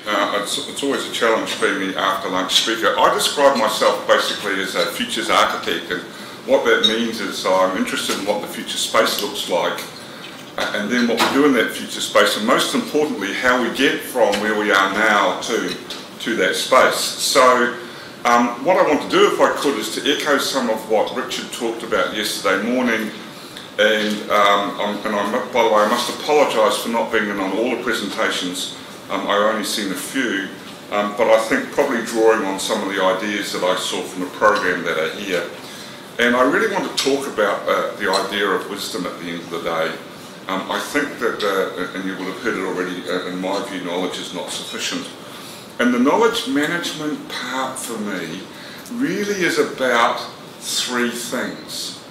It's always a challenge being the after-lunch speaker. I describe myself basically as a futures architect, and what that means is I'm interested in what the future space looks like, and then what we do in that future space, and most importantly, how we get from where we are now to that space. So what I want to do, if I could, is to echo some of what Richard talked about yesterday morning. And by the way, I must apologise for not being in on all the presentations. I've only seen a few, but I think probably drawing on some of the ideas that I saw from the program that are here. And I really want to talk about the idea of wisdom at the end of the day. I think that, and you will have heard it already, in my view, knowledge is not sufficient. And the knowledge management part for me really is about three things.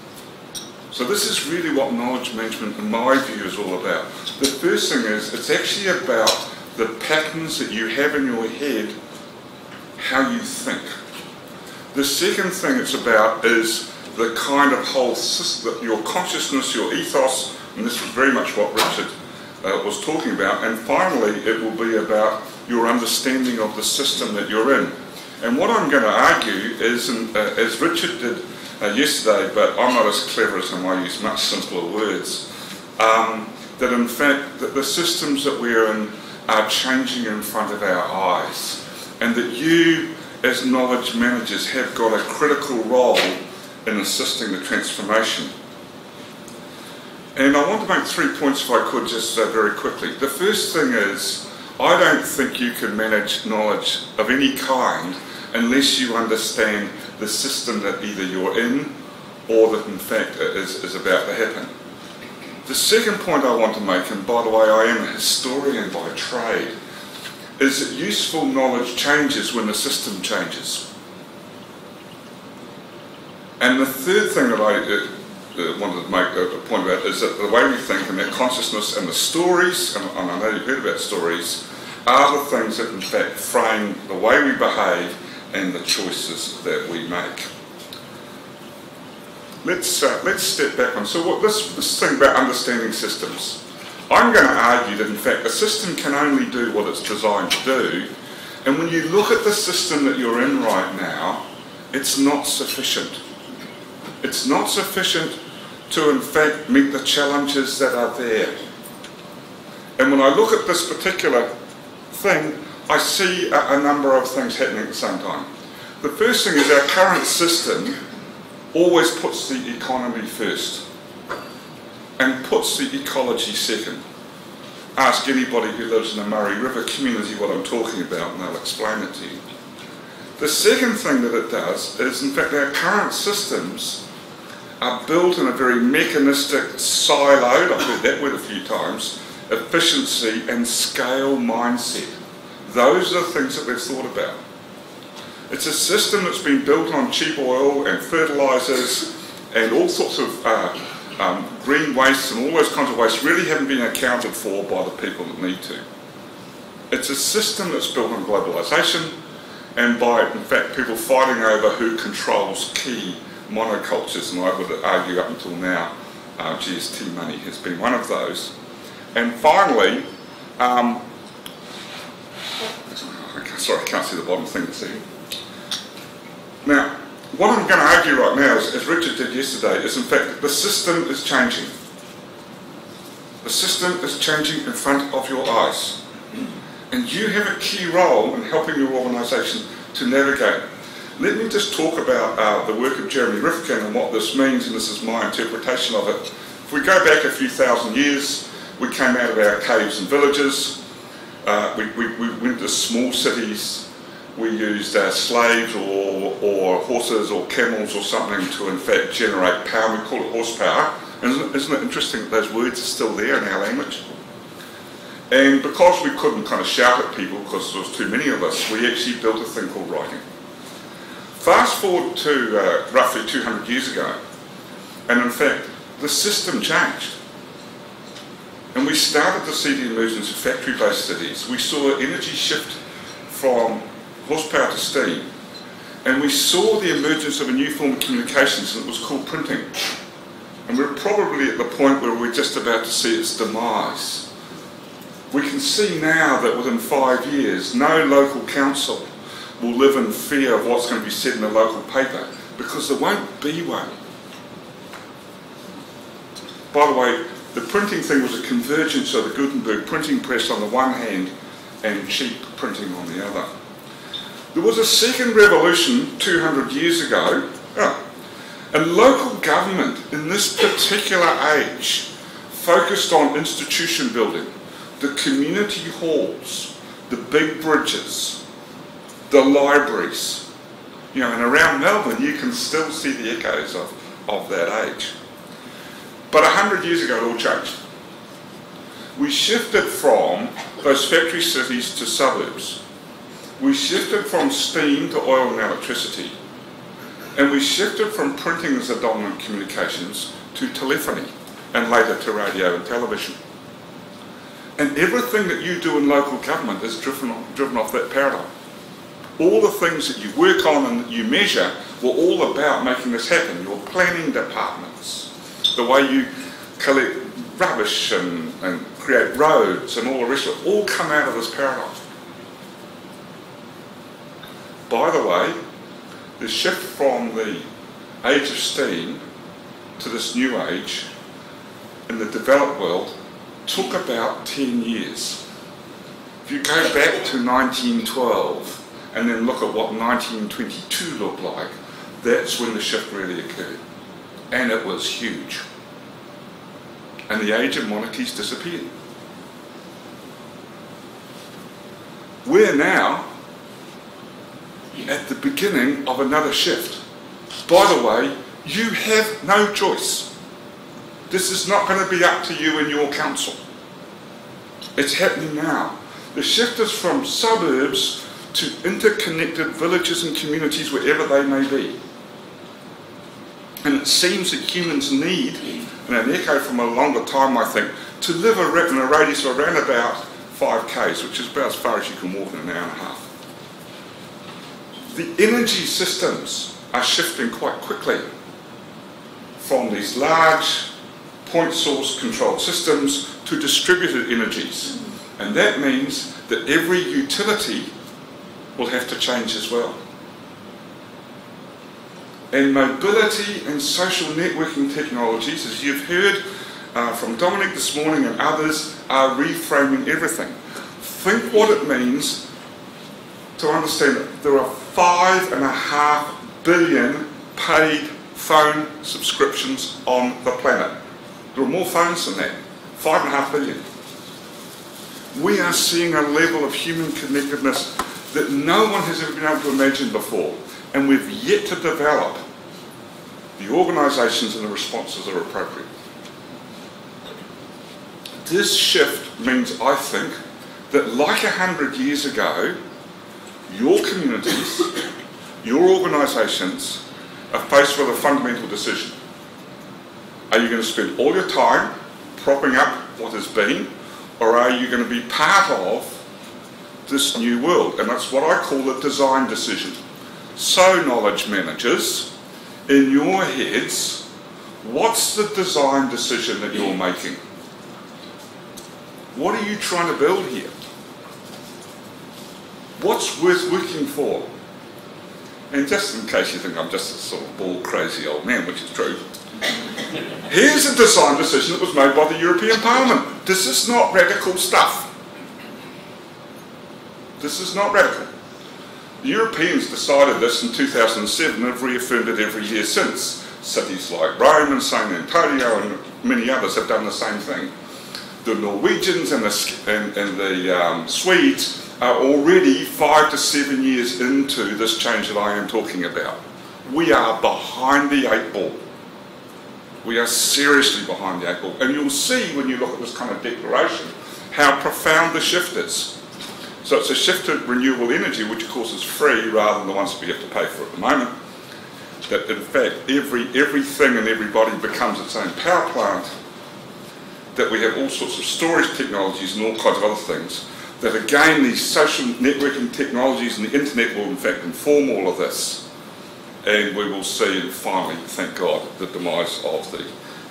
So this is really what knowledge management, in my view, is all about. The first thing is, it's actually about the patterns that you have in your head, how you think. The second thing it's about is the kind of whole system, your consciousness, your ethos, and this is very much what Richard was talking about. And finally, it will be about your understanding of the system that you're in. And what I'm going to argue is, as Richard did yesterday, but I'm not as clever as him, I use much simpler words, that in fact that the systems that we're in are changing in front of our eyes, and that you as knowledge managers have got a critical role in assisting the transformation. And I want to make 3 points, if I could, just very quickly. The first thing is, I don't think you can manage knowledge of any kind unless you understand the system that either you're in or that in fact is about to happen. The second point I want to make, and by the way I am a historian by trade, is that useful knowledge changes when the system changes. And the third thing that I wanted to make a point about is that the way we think, and that consciousness and the stories, and I know you've heard about stories, are the things that in fact frame the way we behave and the choices that we make. Let's step back on. So what this thing about understanding systems, I'm going to argue that in fact a system can only do what it's designed to do, and when you look at the system that you're in right now, it's not sufficient. It's not sufficient to in fact meet the challenges that are there. And when I look at this particular thing, I see a number of things happening at the same time. The first thing is our current system always puts the economy first and puts the ecology second. Ask anybody who lives in the Murray River community what I'm talking about and they'll explain it to you. The second thing that it does is, in fact, our current systems are built in a very mechanistic, siloed, I've heard that word a few times, efficiency and scale mindset. Those are the things that we've thought about. It's a system that's been built on cheap oil and fertilisers and all sorts of green waste, and all those kinds of waste really haven't been accounted for by the people that need to. It's a system that's built on globalisation and by, in fact, people fighting over who controls key monocultures, and I would argue up until now GST money has been one of those. And finally, sorry, I can't see the bottom thing this evening. Now, what I'm going to argue right now, is, as Richard did yesterday, is in fact the system is changing. The system is changing in front of your eyes. And you have a key role in helping your organisation to navigate. Let me just talk about the work of Jeremy Rifkin and what this means, and this is my interpretation of it. If we go back a few thousand years, we came out of our caves and villages, we went to small cities, we used slaves or horses or camels or something to in fact generate power. We call it horsepower. And isn't it interesting that those words are still there in our language? And because we couldn't kind of shout at people because there was too many of us, we actually built a thing called writing. Fast forward to roughly 200 years ago, and in fact the system changed. And we started to see the emergence of factory-based cities. We saw energy shift from horsepower to steam. And we saw the emergence of a new form of communications, and it was called printing. And we're probably at the point where we're just about to see its demise. We can see now that within 5 years, no local council will live in fear of what's going to be said in the local paper, because there won't be one. By the way, the printing thing was a convergence of the Gutenberg printing press on the one hand and cheap printing on the other. There was a second revolution 200 years ago, and local government in this particular age focused on institution building, the community halls, the big bridges, the libraries. You know, and around Melbourne you can still see the echoes of that age. But 100 years ago it all changed. We shifted from those factory cities to suburbs. We shifted from steam to oil and electricity. And we shifted from printing as the dominant communications to telephony, and later to radio and television. And everything that you do in local government is driven off that paradigm. All the things that you work on and that you measure were all about making this happen. Your planning departments, the way you collect rubbish and create roads and all the rest of it, all come out of this paradigm. By the way, the shift from the age of steam to this new age in the developed world took about 10 years. If you go back to 1912 and then look at what 1922 looked like, that's when the shift really occurred. And it was huge. And the age of monarchies disappeared. We're now at the beginning of another shift. By the way, you have no choice. This is not going to be up to you and your council. It's happening now. The shift is from suburbs to interconnected villages and communities wherever they may be. And it seems that humans need, and an echo from a longer time I think, to live in a radius of around about 5 k's, which is about as far as you can walk in an hour and a half. The energy systems are shifting quite quickly from these large point source controlled systems to distributed energies. And that means that every utility will have to change as well. And mobility and social networking technologies, as you've heard from Dominic this morning and others, are reframing everything. Think what it means to understand that there are 5.5 billion paid phone subscriptions on the planet. There are more phones than that. 5.5 billion. We are seeing a level of human connectedness that no one has ever been able to imagine before. And we've yet to develop the organisations and the responses that are appropriate. This shift means, I think, that like 100 years ago, your communities, your organisations are faced with a fundamental decision. Are you going to spend all your time propping up what has been, or are you going to be part of this new world? And that's what I call a design decision. So, knowledge managers, in your heads, what's the design decision that you're making? What are you trying to build here? What's worth working for? And just in case you think I'm just a sort of bald, crazy old man, which is true, here's a design decision that was made by the European Parliament. This is not radical stuff. This is not radical. The Europeans decided this in 2007 and have reaffirmed it every year since. Cities like Rome and San Antonio and many others have done the same thing. The Norwegians and the Swedes are already 5 to 7 years into this change that I am talking about. We are behind the 8 ball. We are seriously behind the 8 ball. And you'll see when you look at this kind of declaration how profound the shift is. So it's a shift to renewable energy, which of course is free rather than the ones that we have to pay for at the moment. That in fact everything and everybody becomes its own power plant. That we have all sorts of storage technologies and all kinds of other things. That again these social networking technologies and the internet will in fact inform all of this. And we will see, and finally, thank God, the demise of the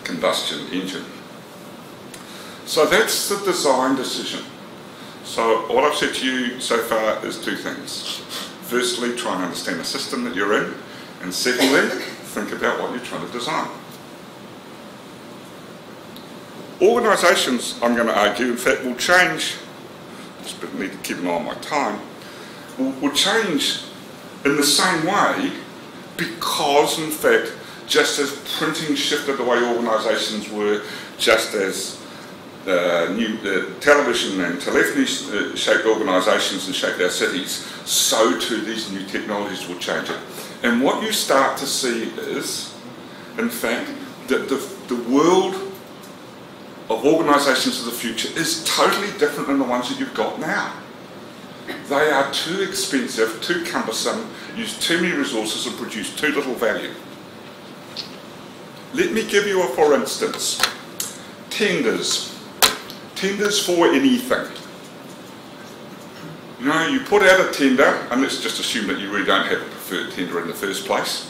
combustion engine. So that's the design decision. So what I've said to you so far is two things. Firstly, try and understand the system that you're in, and secondly, think about what you're trying to design. Organisations, I'm going to argue, in fact, will change, just need to keep an eye on my time, will change in the same way because, in fact, just as printing shifted the way organisations were, just as new television and telephony shaped organisations and shaped our cities, so too these new technologies will change it. And what you start to see is, in fact, that the world of organisations of the future is totally different than the ones that you've got now. They are too expensive, too cumbersome, use too many resources and produce too little value. Let me give you a for instance. Tenders. Tenders for anything. You know, you put out a tender, and let's just assume that you really don't have a preferred tender in the first place.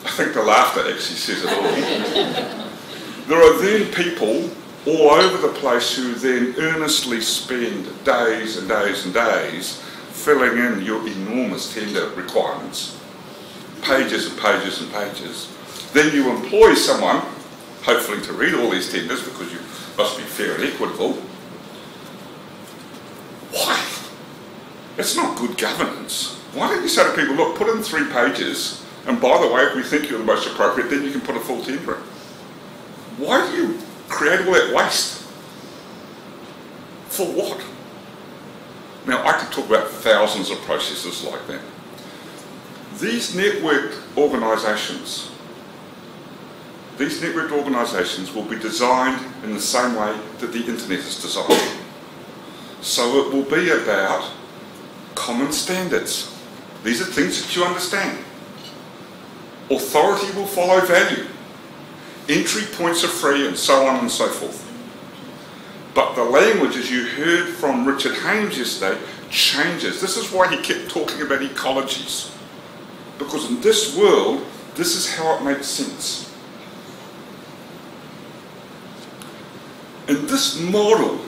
I think the laughter actually says it all. There are then people all over the place who then earnestly spend days and days and days filling in your enormous tender requirements. Pages and pages and pages. Then you employ someone, hopefully to read all these tenders because you must be fair and equitable. Why? It's not good governance. Why don't you say to people, look, put in 3 pages, and by the way, if we think you're the most appropriate, then you can put a full tender in. Why do you create all that waste? For what? Now, I could talk about thousands of processes like that. These networked organisations will be designed in the same way that the internet is designed. So it will be about common standards. These are things that you understand. Authority will follow value. Entry points are free, and so on and so forth. But the language, as you heard from Richard Hames yesterday, changes. This is why he kept talking about ecologies. Because in this world, this is how it makes sense. In this model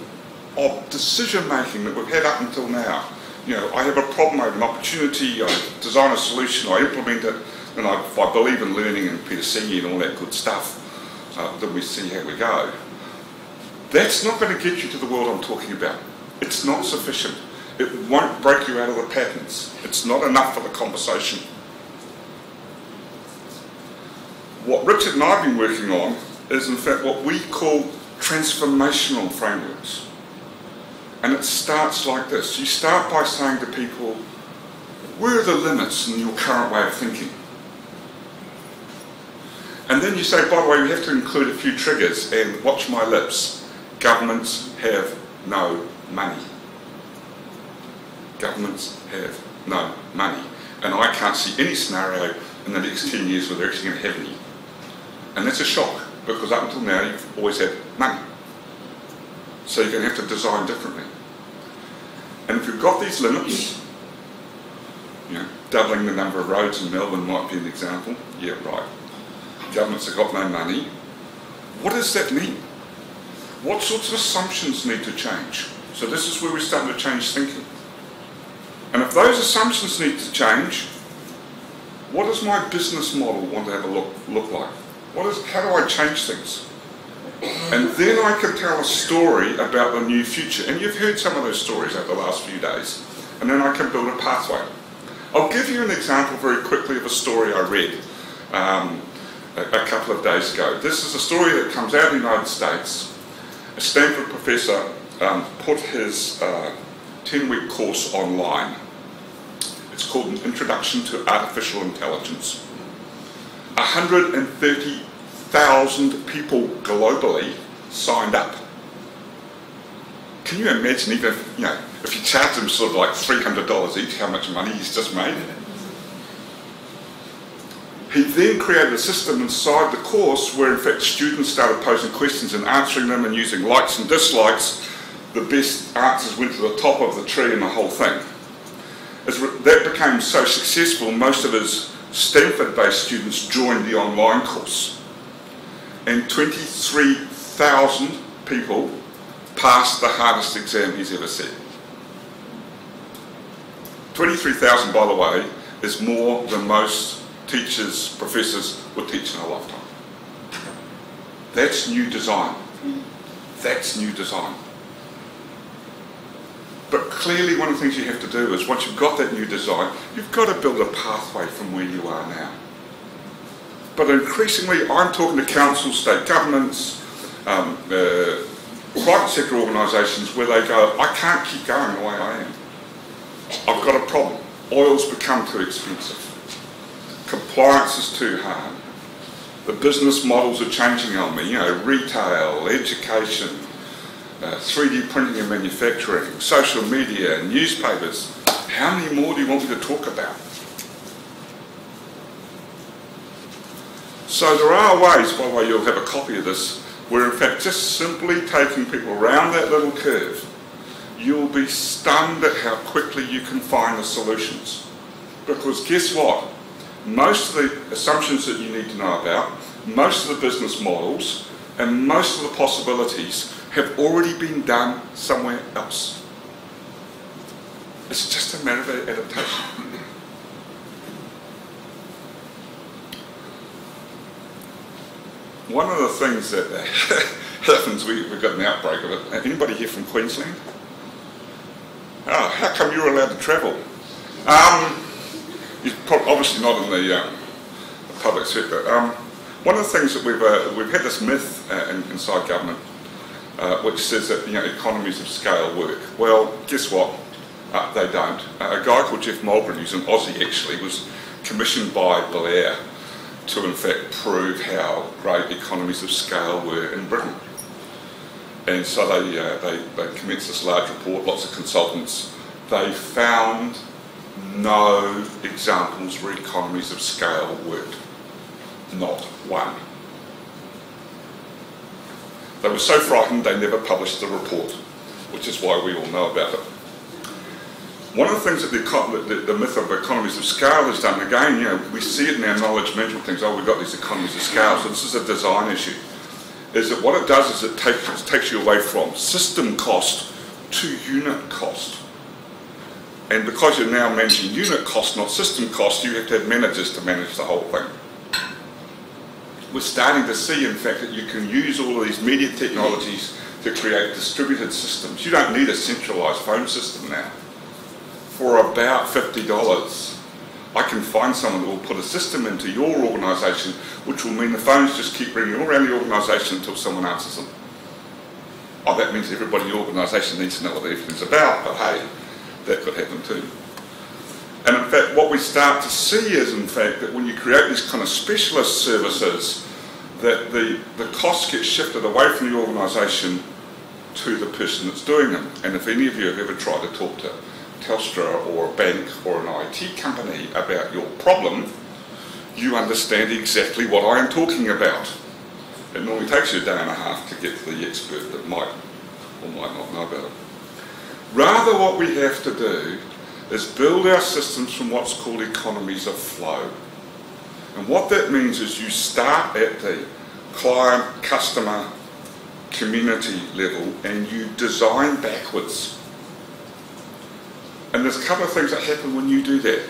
of decision making that we've had up until now, you know, I have a problem, I have an opportunity, I design a solution, I implement it, and if I believe in learning and Peter and all that good stuff, then we see how we go. That's not going to get you to the world I'm talking about. It's not sufficient. It won't break you out of the patterns. It's not enough for the conversation. What Richard and I have been working on is in fact what we call transformational frameworks. And it starts like this. You start by saying to people, where are the limits in your current way of thinking? And then you say, by the way, we have to include a few triggers, and watch my lips. Governments have no money. Governments have no money. And I can't see any scenario in the next 10 years where they're actually going to have any. And that's a shock, because up until now you've always had money. So you're going to have to design differently. And if you've got these limits, you know, doubling the number of roads in Melbourne might be an example. Yeah, right. Governments have got no money. What does that mean? What sorts of assumptions need to change? So this is where we're starting to change thinking. And if those assumptions need to change, what does my business model want to have a look like? How do I change things? And then I can tell a story about the new future. And you've heard some of those stories over the last few days. And then I can build a pathway. I'll give you an example very quickly of a story I read a couple of days ago. This is a story that comes out of the United States. A Stanford professor put his 10-week course online. It's called An Introduction to Artificial Intelligence. 130,000 people globally signed up. Can you imagine, even if you charge them sort of like $300 each, how much money he's just made? He then created a system inside the course where in fact students started posing questions and answering them, and using likes and dislikes, the best answers went to the top of the tree and the whole thing. As that became so successful, most of his Stanford-based students joined the online course. And 23,000 people passed the hardest exam he's ever seen. 23,000, by the way, is more than most teachers, professors would teach in a lifetime. That's new design. That's new design. But clearly one of the things you have to do is, once you've got that new design, you've got to build a pathway from where you are now. But increasingly, I'm talking to councils, state governments, private sector organisations where they go, I can't keep going the way I am. I've got a problem. Oil's become too expensive. Compliance is too hard. The business models are changing on me, retail, education, 3D printing and manufacturing, social media, newspapers. How many more do you want me to talk about? So there are ways, by the way, you'll have a copy of this, where in fact just simply taking people around that little curve, you'll be stunned at how quickly you can find the solutions. Because guess what? Most of the assumptions that you need to know about, most of the business models, and most of the possibilities have already been done somewhere else. It's just a matter of adaptation. One of the things that happens, we've got an outbreak of it. Anybody here from Queensland? Oh, how come you're allowed to travel? You're obviously not in the public sector. One of the things that we've had this myth inside government, which says that economies of scale work. Well, guess what? They don't. A guy called Jeff Mulgren, who's an Aussie actually, was commissioned by Blair to in fact prove how great economies of scale were in Britain. And so they commenced this large report, lots of consultants. They found no examples where economies of scale worked. Not one. They were so frightened they never published the report, which is why we all know about it. One of the things that the myth of economies of scale has done, again, we see it in our knowledge management things, we've got these economies of scale, so this is a design issue, is that what it does is it takes you away from system cost to unit cost. And because you're now managing unit cost, not system cost, you have to have managers to manage the whole thing. We're starting to see, in fact, that you can use all of these media technologies to create distributed systems. You don't need a centralised phone system now. For about $50, I can find someone who will put a system into your organisation, which will mean the phones just keep ringing all around the organisation until someone answers them. Oh, that means everybody in the organisation needs to know what everything's about, but hey, that could happen too. And in fact, what we start to see is, in fact, that when you create these kind of specialist services, that the costs get shifted away from the organisation to the person that's doing them. And if any of you have ever tried to talk to Telstra or a bank or an IT company about your problem, you understand exactly what I am talking about. It normally takes you a day and a half to get to the expert that might or might not know about it. Rather, what we have to do is build our systems from what's called economies of flow. And what that means is you start at the client, customer, community level and you design backwards. And there's a couple of things that happen when you do that.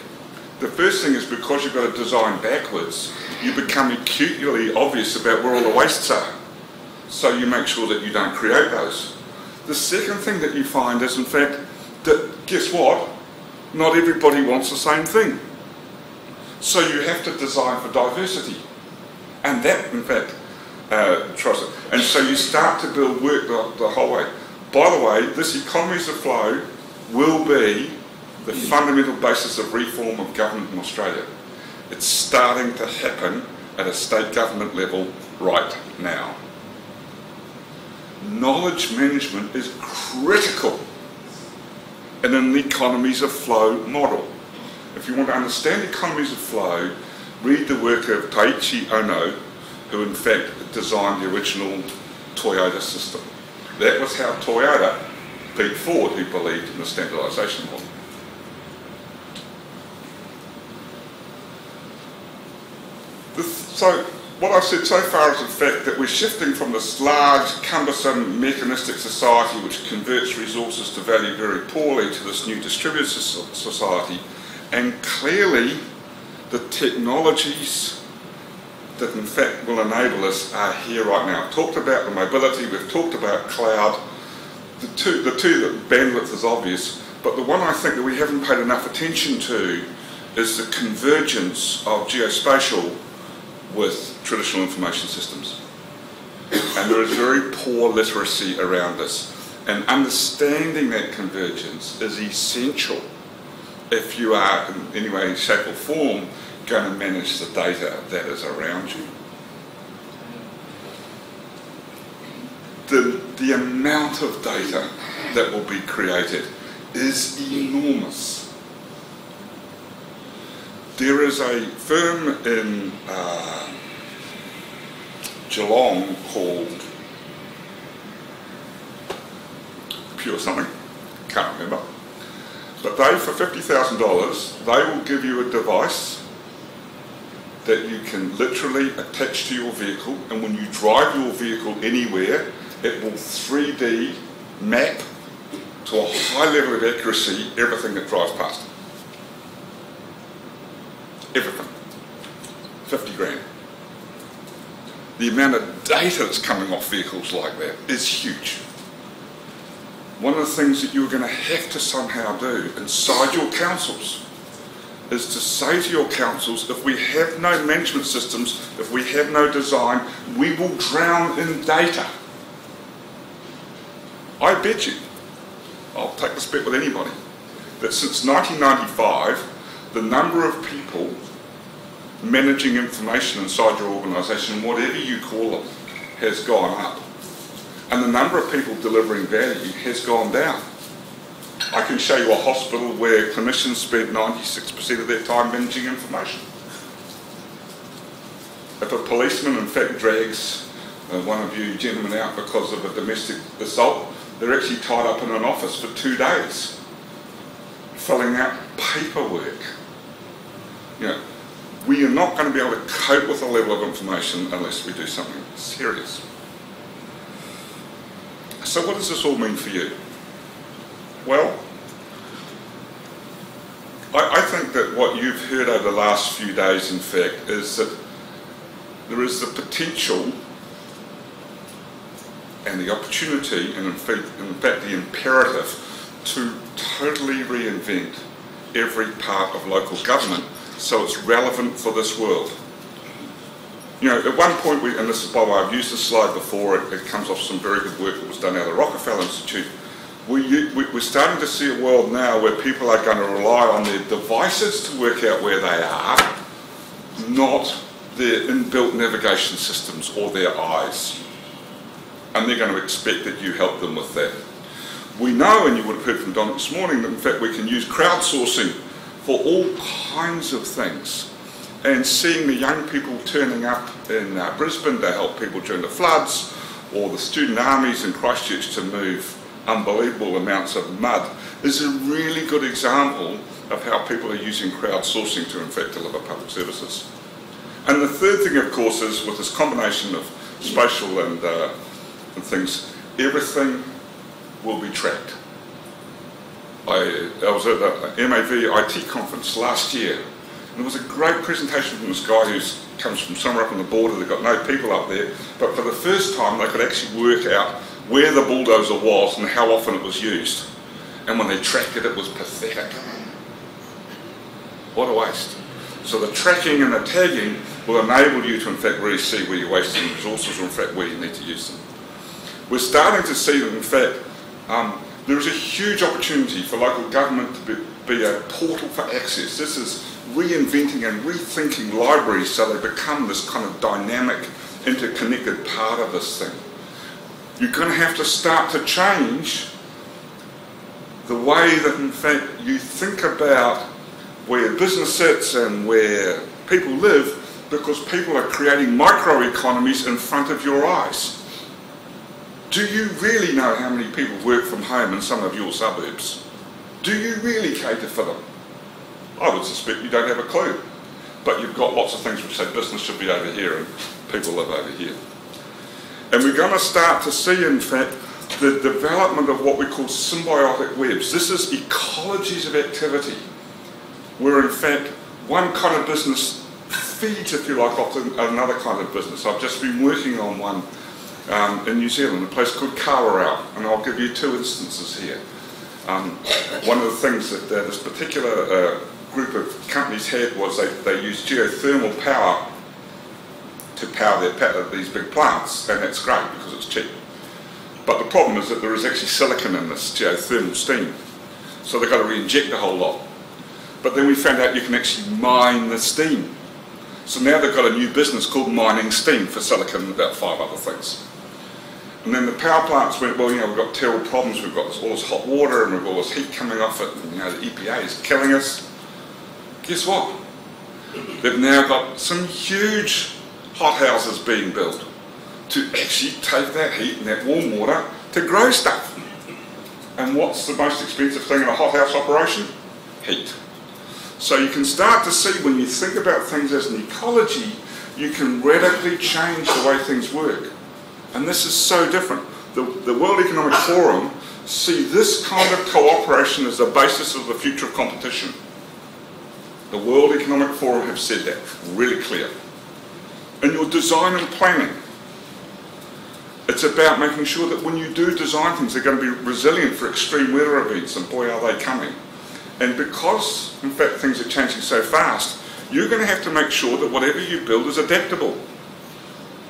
The first thing is, because you've got to design backwards, you become acutely obvious about where all the wastes are. So you make sure that you don't create those. The second thing that you find is, in fact, that, guess what? Not everybody wants the same thing. So you have to design for diversity. And that, in fact, trust it. And so you start to build work the whole way. By the way, this economies of flow will be the fundamental basis of reform of government in Australia. It's starting to happen at a state government level right now. Knowledge management is critical in an economies of flow model. If you want to understand economies of flow, read the work of Taiichi Ohno, who in fact designed the original Toyota system. That was how Toyota beat Ford, who believed in the standardisation model. So what I've said so far is in fact that we're shifting from this large, cumbersome, mechanistic society which converts resources to value very poorly to this new distributed society, and clearly the technologies that in fact will enable us are here right now. I've talked about the mobility, we've talked about cloud. The two that bandwidth is obvious, but the one I think that we haven't paid enough attention to is the convergence of geospatial with traditional information systems. And there is very poor literacy around this. And understanding that convergence is essential if you are in any way, shape or form going to manage the data that is around you. The amount of data that will be created is enormous. There is a firm in Geelong called Pure something, can't remember. But they, for $50,000, they will give you a device that you can literally attach to your vehicle, and when you drive your vehicle anywhere, it will 3D map to a high level of accuracy everything that drives past. Everything. 50 grand. The amount of data that's coming off vehicles like that is huge. One of the things that you're going to have to somehow do inside your councils is to say to your councils, if we have no management systems, if we have no design, we will drown in data. I bet you, I'll take this bet with anybody, that since 1995, the number of people managing information inside your organisation, whatever you call them, has gone up. And the number of people delivering value has gone down. I can show you a hospital where clinicians spent 96% of their time managing information. If a policeman in fact drags one of you gentlemen out because of a domestic assault, they're actually tied up in an office for 2 days, filling out paperwork. You know, we are not going to be able to cope with the level of information unless we do something serious. So what does this all mean for you? Well, I think that what you've heard over the last few days, in fact, is that there is the potential and the opportunity, and in fact the imperative, to totally reinvent every part of local government so it's relevant for this world. You know, at one point, and this is by the way, I've used this slide before, it comes off some very good work that was done out of the Rockefeller Institute. We're starting to see a world now where people are going to rely on their devices to work out where they are, not their inbuilt navigation systems or their eyes. And they're going to expect that you help them with that. We know, and you would have heard from Don this morning, that in fact we can use crowdsourcing for all kinds of things. And seeing the young people turning up in Brisbane to help people during the floods, or the student armies in Christchurch to move unbelievable amounts of mud, is a really good example of how people are using crowdsourcing to in fact deliver public services. And the third thing, of course, is with this combination of spatial and things, everything will be tracked. I was at the MAV IT conference last year, and there was a great presentation from this guy who comes from somewhere up on the border. They've got no people up there, but for the first time they could actually work out where the bulldozer was and how often it was used. And when they tracked it, it was pathetic. What a waste. So the tracking and the tagging will enable you to in fact really see where you're wasting resources, or in fact where you need to use them. We're starting to see that in fact there is a huge opportunity for local government to be a portal for access. This is reinventing and rethinking libraries so they become this kind of dynamic, interconnected part of this thing. You're going to have to start to change the way that in fact you think about where business sits and where people live, because people are creating microeconomies in front of your eyes. Do you really know how many people work from home in some of your suburbs? Do you really cater for them? I would suspect you don't have a clue. but you've got lots of things which say business should be over here and people live over here. And we're going to start to see, in fact, the development of what we call symbiotic webs. This is ecologies of activity, where in fact one kind of business feeds, if you like, off another kind of business. I've just been working on one in New Zealand, a place called Kawarau, and I'll give you two instances here. One of the things that this particular group of companies had was they used geothermal power to power these big plants, and that's great because it's cheap. But the problem is that there is actually silicon in this geothermal steam, so they've got to re-inject a whole lot. But then we found out you can actually mine the steam. So now they've got a new business called mining steam for silicon and about 5 other things. And then the power plants went, well, you know, we've got terrible problems, we've got all this hot water and we've got all this heat coming off it, and you know, the EPA is killing us. Guess what? They've now got some huge hothouses being built to actually take that heat and that warm water to grow stuff. And what's the most expensive thing in a hothouse operation? Heat. So you can start to see, when you think about things as an ecology, you can radically change the way things work. And this is so different. The World Economic Forum see this kind of cooperation as the basis of the future of competition. The World Economic Forum have said that really clear. In your design and planning, it's about making sure that when you do design things, they're going to be resilient for extreme weather events, and boy are they coming. And because, in fact, things are changing so fast, you're going to have to make sure that whatever you build is adaptable.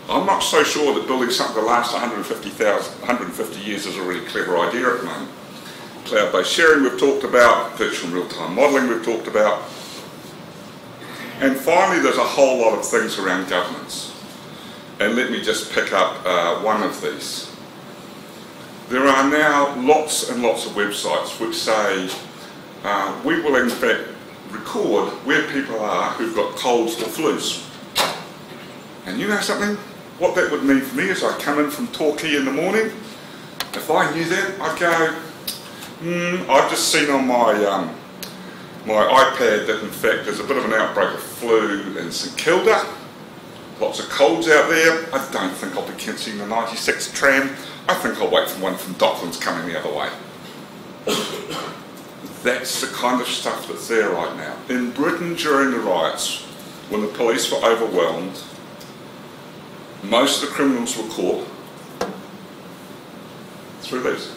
I'm not so sure that building something that lasts 150 years is a really clever idea at the moment. Cloud-based sharing we've talked about, virtual real-time modelling we've talked about. And finally, there's a whole lot of things around governance. And let me just pick up one of these. There are now lots and lots of websites which say, we will in fact record where people are who've got colds or flus. And you know something? What that would mean for me is I come in from Torquay in the morning. If I knew that, I'd go, I've just seen on my iPad that in fact there's a bit of an outbreak of flu in St Kilda. Lots of colds out there. I don't think I'll be cancelling the 96 tram. I think I'll wait for one from Docklands coming the other way. That's the kind of stuff that's there right now. In Britain during the riots, when the police were overwhelmed, most of the criminals were caught through these.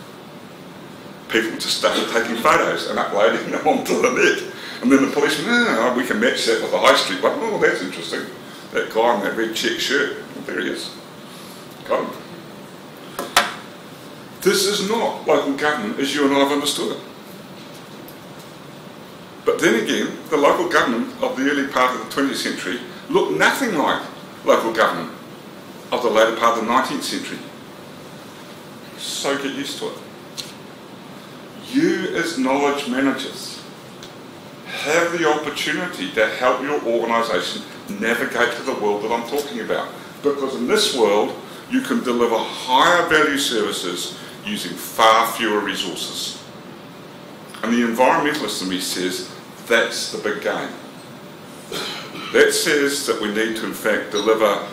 People just started taking photos and uploading them onto the net. And then the police went, we can match that with the high street one. Oh, that's interesting. That guy in that red check shirt, well, there he is. Got him. This is not local government as you and I have understood it. But then again, the local government of the early part of the 20th century looked nothing like local government of the later part of the 19th century. So get used to it. You as knowledge managers have the opportunity to help your organisation navigate to the world that I'm talking about. Because in this world, you can deliver higher value services using far fewer resources. And the environmentalist in me says, that's the big game. That says that we need to in fact deliver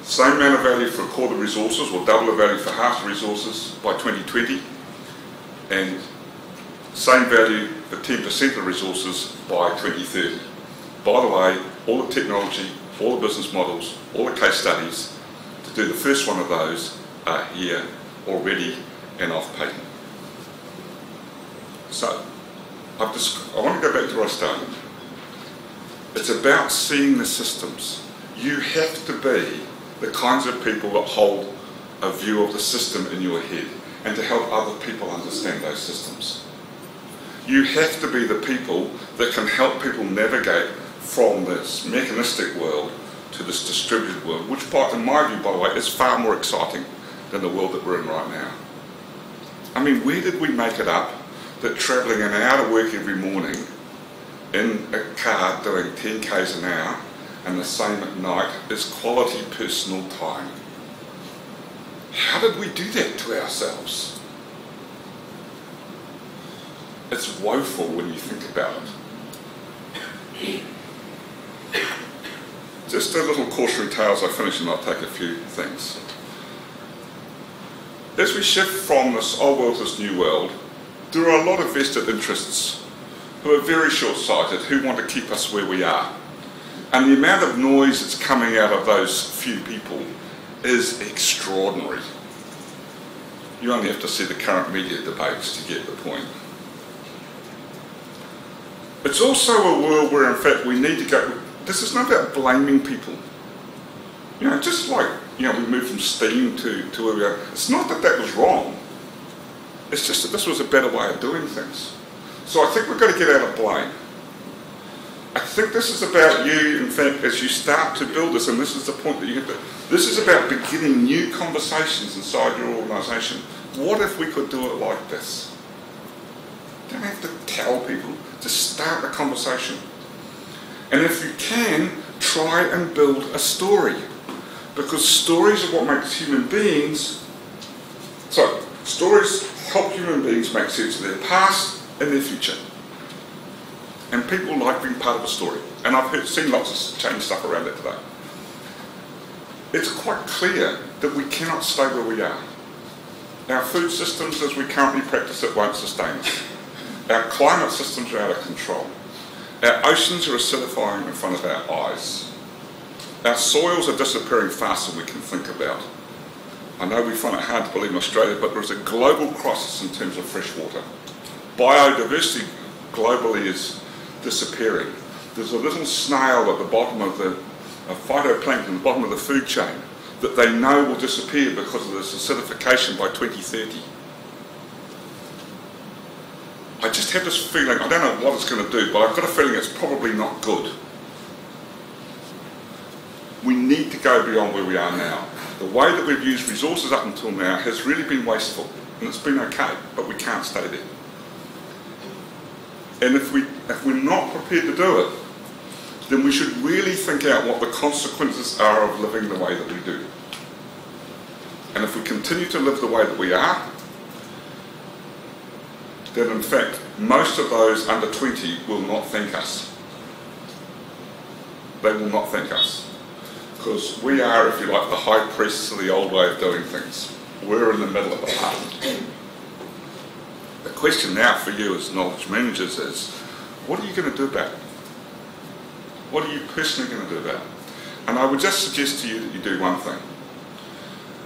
same amount of value for a quarter of resources, or double the value for half the resources by 2020, and same value for 10% of resources by 2030. By the way, all the technology, all the business models, all the case studies to do the first one of those are here already and off patent. So, I want to go back to where I started. It's about seeing the systems. You have to be the kinds of people that hold a view of the system in your head and to help other people understand those systems. You have to be the people that can help people navigate from this mechanistic world to this distributed world, which in my view, by the way, is far more exciting than the world that we're in right now. I mean, where did we make it up that travelling an hour to work every morning in a car doing 10 k's an hour and the same at night is quality personal time? How did we do that to ourselves? It's woeful when you think about it. Just a little cautionary tale as I finish, and I'll take a few things. As we shift from this old world to this new world, there are a lot of vested interests who are very short-sighted, who want to keep us where we are. And the amount of noise that's coming out of those few people is extraordinary. You only have to see the current media debates to get the point. It's also a world where, in fact, we need to go. This is not about blaming people. You know, just like, you know, we moved from steam to where we are. It's not that that was wrong. It's just that this was a better way of doing things. So I think we've got to get out of blame. I think this is about you, in fact, as you start to build this, and this is the point that you have to, this is about beginning new conversations inside your organisation. What if we could do it like this? You don't have to tell people, just start the conversation. And if you can, try and build a story. Because stories are what makes human beings, stories help human beings make sense of their past and their future. And people like being part of a story. And I've seen lots of change stuff around it today. It's quite clear that we cannot stay where we are. Our food systems as we currently practice it won't sustain us. Our climate systems are out of control. Our oceans are acidifying in front of our eyes. Our soils are disappearing faster than we can think about. I know we find it hard to believe in Australia, but there is a global crisis in terms of fresh water. Biodiversity globally is disappearing. There's a little snail at the bottom of the phytoplankton at the bottom of the food chain that they know will disappear because of this acidification by 2030. I just have this feeling, I don't know what it's going to do, but I've got a feeling it's probably not good. We need to go beyond where we are now. The way that we've used resources up until now has really been wasteful, and it's been okay, but we can't stay there. And if we're not prepared to do it, then we should really think out what the consequences are of living the way that we do. And if we continue to live the way that we are, then in fact, most of those under 20 will not thank us. They will not thank us. Because we are, if you like, the high priests of the old way of doing things. We're in the middle of the path. The question now for you as knowledge managers is, what are you going to do about it? What are you personally going to do about it? And I would just suggest to you that you do one thing.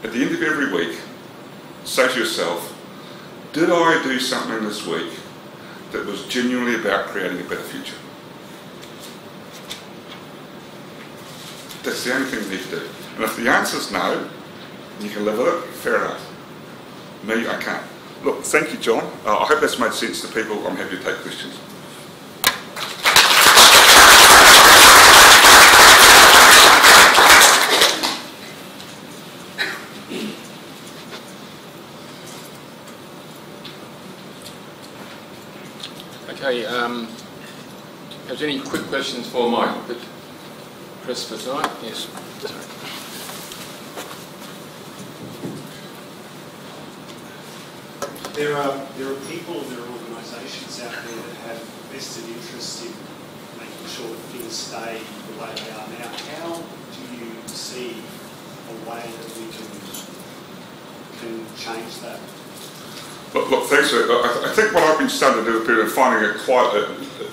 At the end of every week, say to yourself, did I do something this week that was genuinely about creating a better future? That's the only thing you need to do. And if the answer is no, you can live with it, fair enough. Me, I can't. Look, thank you, John. I hope that's made sense to people. I'm happy to take questions. Okay, have any quick questions for Mike? Chris for tonight? Yes. Sorry. There are people, there are organisations out there that have vested interest in making sure that things stay the way they are now. How do you see a way that we can change that? Look, thanks for it. I think what I've been starting to do with people and finding it quite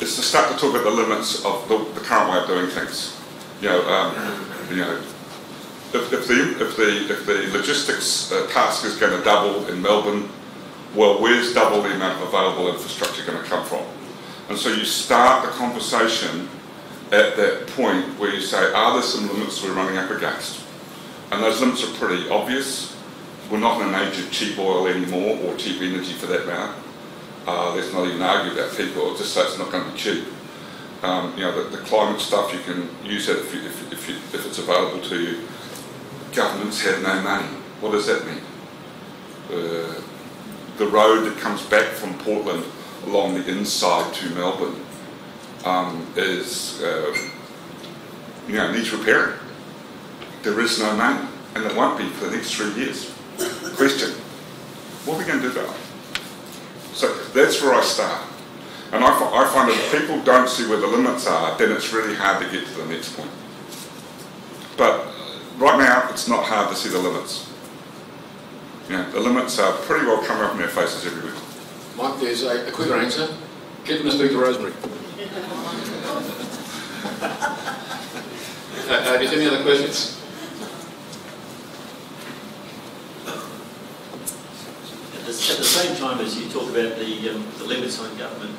is to start to talk about the limits of the current way of doing things. If the logistics task is going to double in Melbourne, well, where's double the amount of available infrastructure going to come from? And so you start the conversation at that point where you say, are there some limits we're running up against? And those limits are pretty obvious. We're not in an age of cheap oil anymore, or cheap energy for that matter. Let's not even argue about peak oil, just say it's not going to be cheap. The climate stuff, you can use that if it's available to you. Governments have no money. What does that mean? The road that comes back from Portland along the inside to Melbourne needs repairing. There is no money, and there won't be for the next 3 years. Question, what are we going to do about it? So that's where I start. And I find that if people don't see where the limits are, then it's really hard to get to the next point. But right now, it's not hard to see the limits. You know, the limits are pretty well coming up in their faces everywhere. Mike, there's a quicker answer. Get them to speak to Rosemary. Do you have any other questions? At the same time as you talk about the limits on government,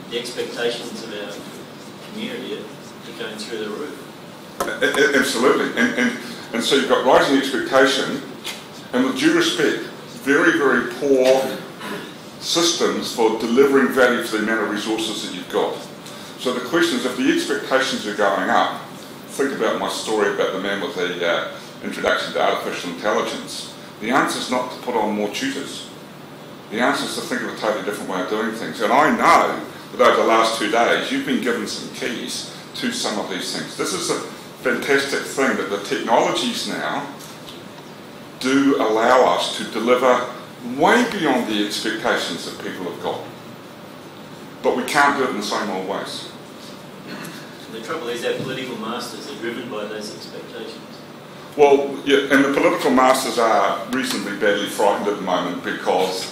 the expectations of our community are going through the roof. Absolutely. And so you've got rising expectation, and with due respect, very, very poor systems for delivering value for the amount of resources that you've got. So the question is, if the expectations are going up, think about my story about the man with the introduction to artificial intelligence. The answer is not to put on more tutors. The answer is to think of a totally different way of doing things. And I know that over the last 2 days, you've been given some keys to some of these things. This is a fantastic thing that the technologies now do allow us to deliver way beyond the expectations that people have got. But we can't do it in the same old ways. The trouble is our political masters are driven by those expectations. Well, yeah, and the political masters are reasonably badly frightened at the moment because,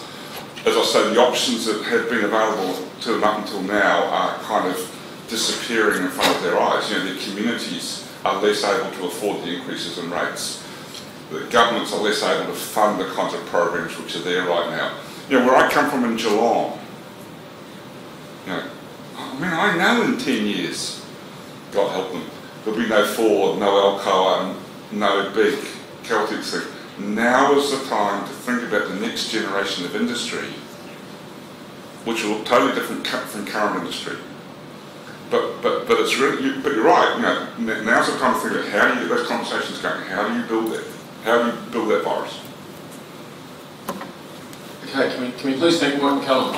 as I say, the options that have been available to them up until now are kind of disappearing in front of their eyes. You know, their communities are less able to afford the increases in rates. The governments are less able to fund the kinds of programs which are there right now. You know, where I come from in Geelong, you know, I mean, I know in 10 years, God help them, there'll be no Ford, no Alcoa, no big Celtic thing. Now is the time to think about the next generation of industry, which will look totally different from current industry. But it's really, but you're right. You know, now's the time to think about how do you get those conversations going. How do you build that? How do you build that virus? Okay, can we please thank Mike Mcallum?